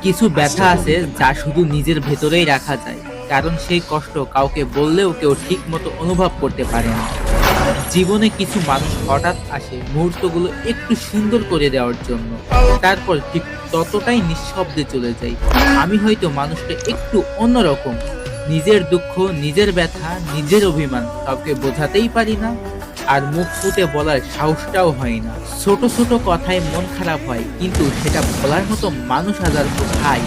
কিছু ব্যথা আছে যা শুধু নিজের ভেতরেই রাখা যায়, কারণ সেই কষ্ট কাউকে বললেও কেউ ঠিক মতো অনুভব করতে পারে না। জীবনে কিছু মানুষ হঠাৎ আসে মুহূর্তগুলো একটু সুন্দর করে দেওয়ার জন্য, তারপর ঠিক ততটাই নিঃশব্দে চলে যায়। আমি হয়তো মানুষটা একটু অন্যরকম, নিজের দুঃখ, নিজের ব্যথা, নিজের অভিমান কাউকে বোঝাতেই পারি না, আর মুখ ফুটে বলার সাহসটাও হয় না। ছোট ছোট কথায় মন খারাপ হয়, কিন্তু সেটা বলার মতো মানুষ হাজার কোথায়।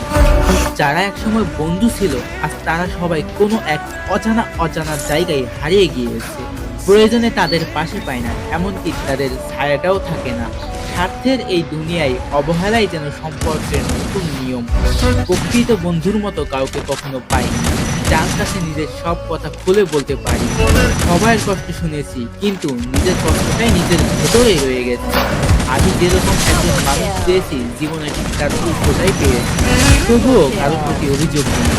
যারা একসময় বন্ধু ছিল, আজ তারা সবাই কোনো এক অজানা অজানা জায়গায় হারিয়ে গিয়েছে। প্রয়োজনে তাদের পাশে পায় না, এমনকি তাদের ছায়াটাও থাকে না। স্বার্থের এই দুনিয়ায় অবহেলাই যেন সম্পর্কের নতুন নিয়ম। প্রকৃত বন্ধুর মতো কাউকে কখনো পাইনি, যার কাছে নিজের সব কথা খুলে বলতে পারি। সবার কষ্ট শুনেছি, কিন্তু নিজের কষ্টটাই নিজের ভেতরেই রয়ে গেছে। আমি যেরকম একজন মানুষ পেয়েছি, জীবনে ঠিক তার উল্টোটাই পেয়েছি। তবুও কারোর প্রতি অভিযোগ নেই,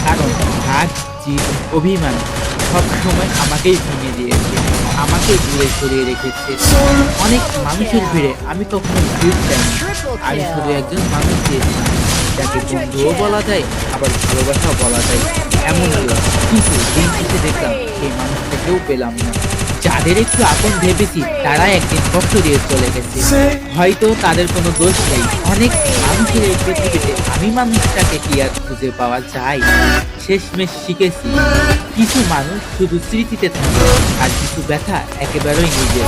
কারণ রাগ, জিদ, অভিমান সব সময় আমাকেই ভেঙে দিয়েছে, আমাকেই দূরে সরিয়ে রেখেছে। অনেক মানুষের ভিড়ে আমি কখনো ভিড় চাইনি, আমি শুধু একজন মানুষ চেয়েছিলাম, যাকে বন্ধুও বলা যায়, আবার ভালোবাসাও বলা যায় এমন লোক। কিন্তু দিন শেষে দেখলাম সেই মানুষটাকেও পেলাম না। যাদের একটু আপন ভেবেছি, তারা একদিন কষ্ট দিয়ে চলে গেছে। হয়তো তাদের কোনো দোষ নেই। অনেক মানুষের এই পৃথিবীতে আমি মানুষটাকে কি আর খুঁজে পাওয়া যায়? শেষমেশ শিখেছি, কিছু মানুষ শুধু স্মৃতিতে থাকে, আর কিছু ব্যথা একেবারেই নিজের।